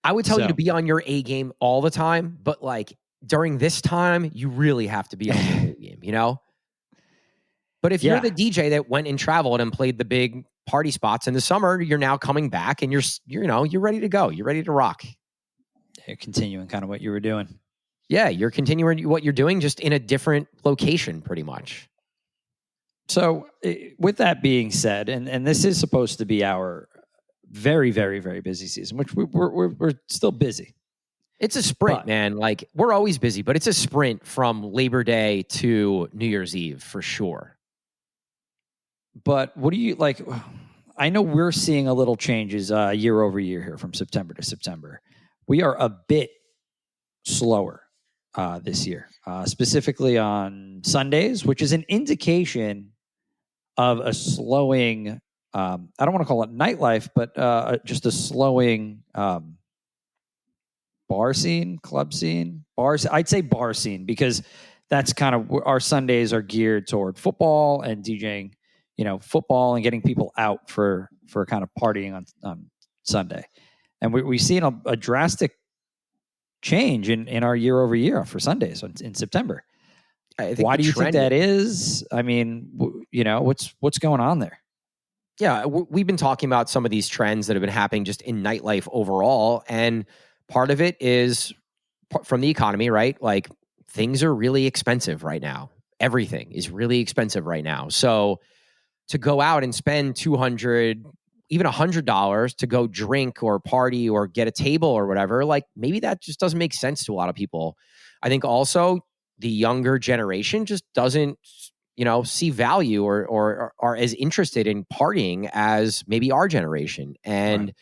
I would tell you to be on your A game all the time, but like during this time, you really have to be on your A game, But if you're the DJ that went and traveled and played the big party spots in the summer, you're now coming back and you're ready to go. You're ready to rock. You're continuing kind of what you were doing. Yeah, you're continuing what you're doing just in a different location pretty much. So with that being said, and this is supposed to be our very, very, very busy season, which we're still busy. It's a sprint, man. Like, we're always busy, but it's a sprint from Labor Day to New Year's Eve for sure. But what do you like? I know we're seeing a little changes year over year here from September to September. We are a bit slower this year, specifically on Sundays, which is an indication of a slowing. I don't want to call it nightlife, but just a slowing bar scene, club scene, bars. I'd say bar scene because that's kind of our Sundays are geared toward football and DJing, football and getting people out for kind of partying on Sunday. And we've seen a drastic change in our year over year for Sundays in September. Why do you think that is? I mean, what's going on there? Yeah, we've been talking about some of these trends that have been happening just in nightlife overall. And part of it is from the economy, right? Like, things are really expensive right now. Everything is really expensive right now. So to go out and spend $200, even $100 to go drink or party or get a table or whatever, like, maybe that just doesn't make sense to a lot of people. I think also the younger generation just doesn't, see value or are as interested in partying as maybe our generation. And,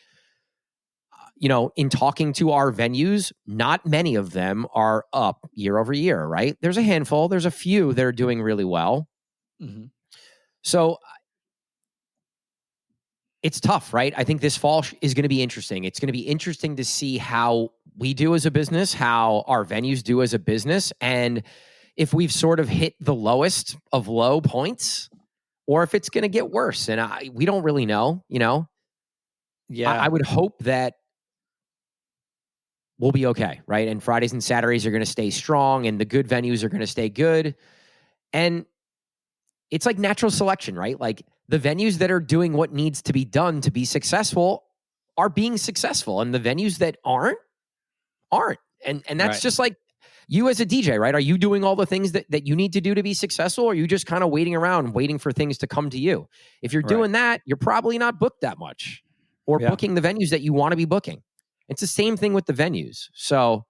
in talking to our venues, not many of them are up year over year, right? There's a handful, there's a few that are doing really well. Mm-hmm. So it's tough, right? I think this fall is going to be interesting. It's going to be interesting to see how we do as a business, how our venues do as a business, and if we've sort of hit the lowest of low points, or if it's going to get worse. And we don't really know, Yeah, I would hope that we'll be okay, right? And Fridays and Saturdays are going to stay strong, and the good venues are going to stay good. And it's like natural selection, right? Like, the venues that are doing what needs to be done to be successful are being successful, and the venues that aren't. And that's just like you as a DJ, right? Are you doing all the things that you need to do to be successful, or are you just kind of waiting around, waiting for things to come to you? If you're doing that, you're probably not booked that much, or booking the venues that you want to be booking. It's the same thing with the venues. So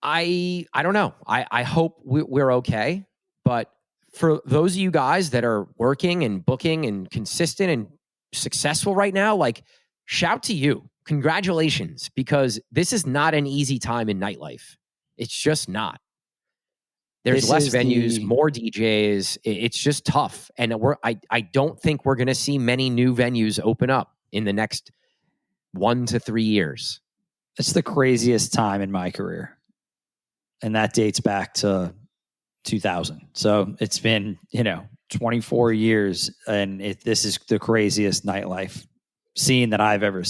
I don't know. I hope we're okay, but for those of you guys that are working and booking and consistent and successful right now, like, shout to you. Congratulations, because this is not an easy time in nightlife. It's just not. There's less venues, more DJs. It's just tough. And I don't think we're going to see many new venues open up in the next 1 to 3 years. It's the craziest time in my career. And that dates back to 2000. So it's been, 24 years, and this is the craziest nightlife scene that I've ever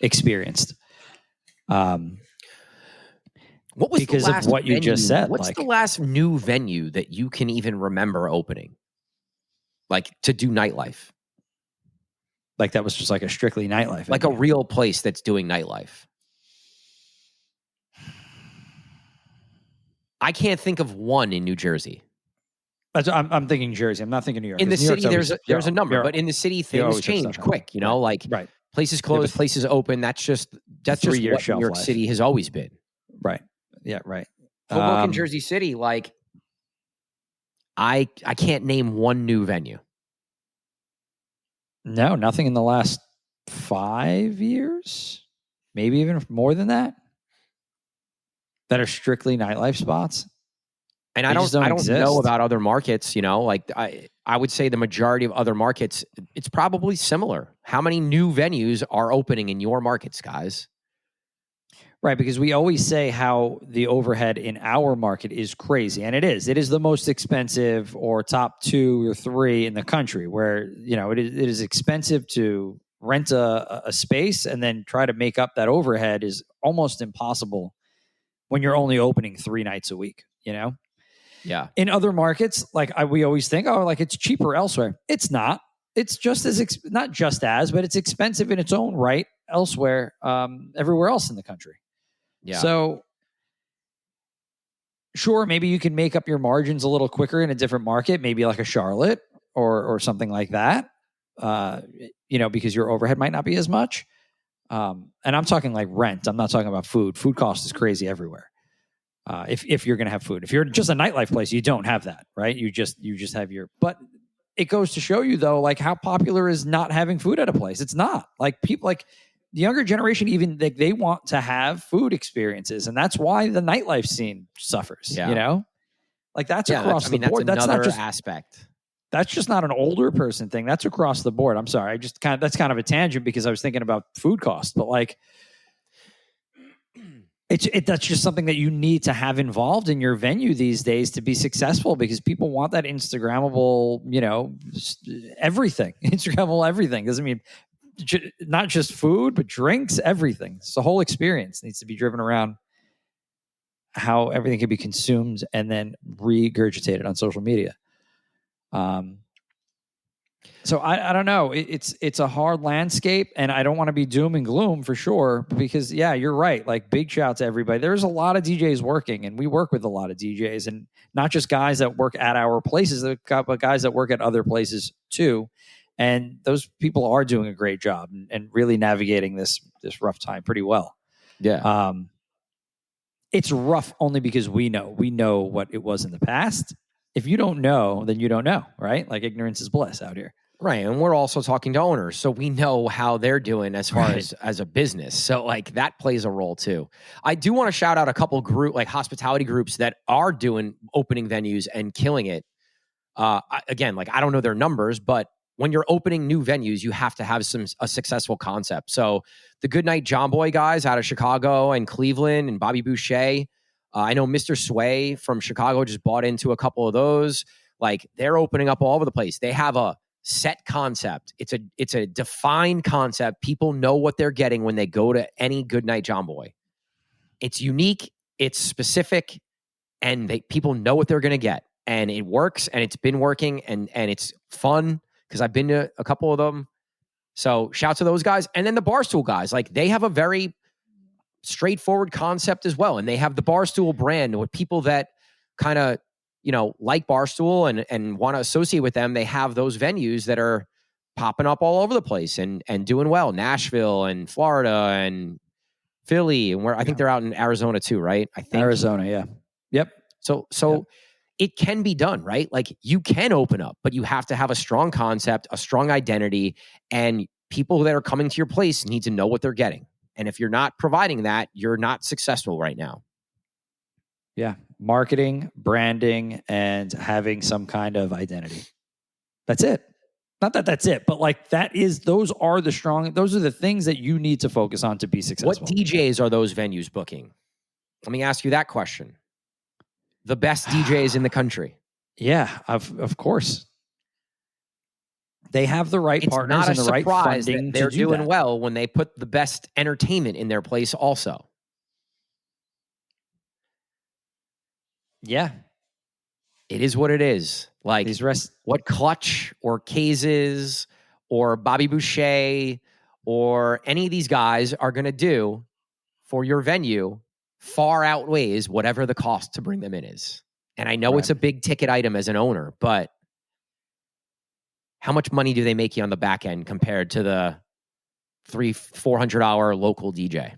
experienced. What was because of what you just said? What's the last new venue that you can even remember opening? Like, to do nightlife? Like, that was just like a strictly nightlife. Like venue. A real place that's doing nightlife. I can't think of one in New Jersey. I'm thinking Jersey. I'm not thinking New York. In the New city, there's a number, but in the city, things change quick. Like places close, places open. That's just what New York City has always been. Right. Yeah. Right. But work in Jersey City, like, I can't name one new venue. No, nothing in the last 5 years, maybe even more than that are strictly nightlife spots. And I don't know about other markets, like I would say the majority of other markets, it's probably similar. How many new venues are opening in your markets, guys? Right, because we always say how the overhead in our market is crazy, and it is. It is the most expensive, or top 2 or 3 in the country, where it is expensive to rent a space, and then try to make up that overhead is almost impossible when you're only opening 3 nights a week. Yeah. In other markets, we always think, it's cheaper elsewhere. It's not. It's just not just as, but it's expensive in its own right elsewhere, everywhere else in the country. Yeah. So, sure, maybe you can make up your margins a little quicker in a different market, maybe like a Charlotte or something like that, because your overhead might not be as much. And I'm talking like rent. I'm not talking about food. Food cost is crazy everywhere. If you're going to have food, if you're just a nightlife place, you don't have that, right? You just have your. But it goes to show you though, like how popular is not having food at a place. It's not like people like the younger generation, even they want to have food experiences, and that's why the nightlife scene suffers. Yeah. You know, like that's across the board. That's another not just aspect. That's just not an older person thing. That's across the board. I'm sorry. That's kind of a tangent because I was thinking about food costs, but like that's just something that you need to have involved in your venue these days to be successful because people want that Instagrammable, everything. Instagrammable everything. Doesn't mean not just food, but drinks, everything. It's the whole experience needs to be driven around how everything can be consumed and then regurgitated on social media. So I don't know. It's a hard landscape, and I don't want to be doom and gloom for sure because you're right. Like big shout to everybody. There's a lot of DJs working, and we work with a lot of DJs, and not just guys that work at our places, but guys that work at other places too. And those people are doing a great job and really navigating this rough time pretty well. Yeah. It's rough only because we know what it was in the past. If you don't know, then you don't know, right? Like ignorance is bliss out here. Right. And we're also talking to owners, so we know how they're doing as far as a business. So like that plays a role too. I do want to shout out a couple hospitality groups that are doing opening venues and killing it. Again, like I don't know their numbers, but when you're opening new venues, you have to have a successful concept. So the Goodnight John Boy guys out of Chicago and Cleveland and Bobby Boucher. I know Mr. Sway from Chicago just bought into a couple of those. Like they're opening up all over the place. They have a set concept. It's a defined concept. People know what they're getting when they go to any Goodnight John Boy. It's unique. It's specific, and people know what they're going to get. And it works, and it's been working, and it's fun because I've been to a couple of them. So shout to those guys. And then the Barstool guys, like they have a very straightforward concept as well. And they have the Barstool brand with people that kind of, like Barstool and want to associate with them. They have those venues that are popping up all over the place and doing well. Nashville and Florida and Philly. And I think they're out in Arizona too, right? I think Arizona. Yeah. Yep. So yep. It can be done, right? Like you can open up, but you have to have a strong concept, a strong identity, and people that are coming to your place need to know what they're getting. And if you're not providing that, you're not successful right now. Yeah. Marketing, branding, and having some kind of identity. That's it. Not that that's it, but like those are the things that you need to focus on to be successful. What DJs are those venues booking? Let me ask you that question. The best DJs in the country. Yeah, of course. They have the right partners and the right funding. They're doing well when they put the best entertainment in their place also. Yeah. It is what it is. Like what Clutch or Cases or Bobby Boucher or any of these guys are going to do for your venue far outweighs whatever the cost to bring them in is. And I know it's a big ticket item as an owner, but how much money do they make you on the back end compared to the $300-400 local DJ?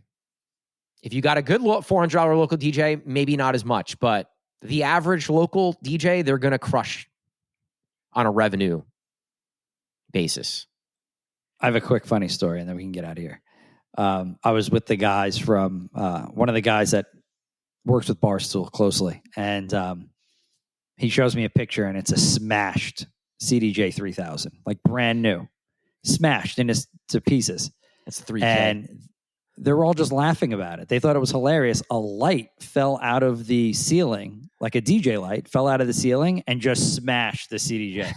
If you got a good $400 local DJ, maybe not as much, but the average local DJ, they're going to crush on a revenue basis. I have a quick funny story and then we can get out of here. I was with the guys from one of the guys that works with Barstool closely, and he shows me a picture, and it's a smashed CDJ 3000, like brand new, smashed to pieces. That's 3K. And they were all just laughing about it. They thought it was hilarious. A light fell out of the ceiling, like a DJ light, fell out of the ceiling and just smashed the CDJ.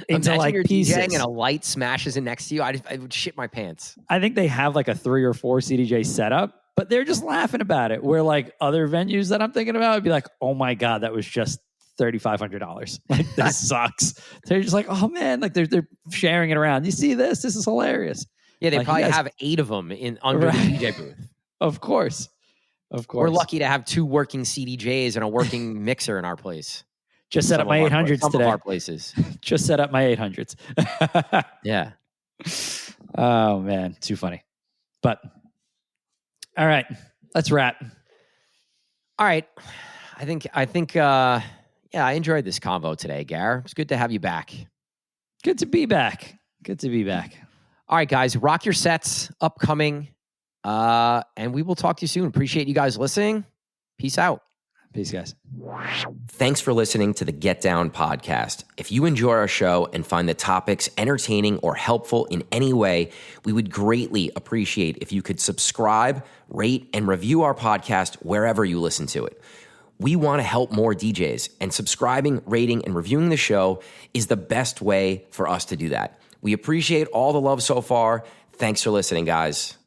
Into like you're pieces. DJing and a light smashes in next to you. I would shit my pants. I think they have like a 3 or 4 CDJ setup, but they're just laughing about it. Where like other venues that I'm thinking about would be like, oh my God, that was just $3,500. Like this sucks. They're just like, oh man, like they're sharing it around. You see this? This is hilarious. Yeah, they like, probably have 8 of them under the DJ booth. Of course. We're lucky to have 2 working CDJs and a working mixer in our place. Just set up my 800s today. Some of our places. Just set up my 800s. Yeah. Oh, man. Too funny. But all right, let's wrap. All right. I think yeah, I enjoyed this convo today, Gar. It's good to have you back. Good to be back. Good to be back. All right, guys, rock your sets upcoming. And we will talk to you soon. Appreciate you guys listening. Peace out. Peace, guys. Thanks for listening to the Get Down podcast. If you enjoy our show and find the topics entertaining or helpful in any way, we would greatly appreciate if you could subscribe, rate, and review our podcast wherever you listen to it. We want to help more DJs, and subscribing, rating, and reviewing the show is the best way for us to do that. We appreciate all the love so far. Thanks for listening, guys.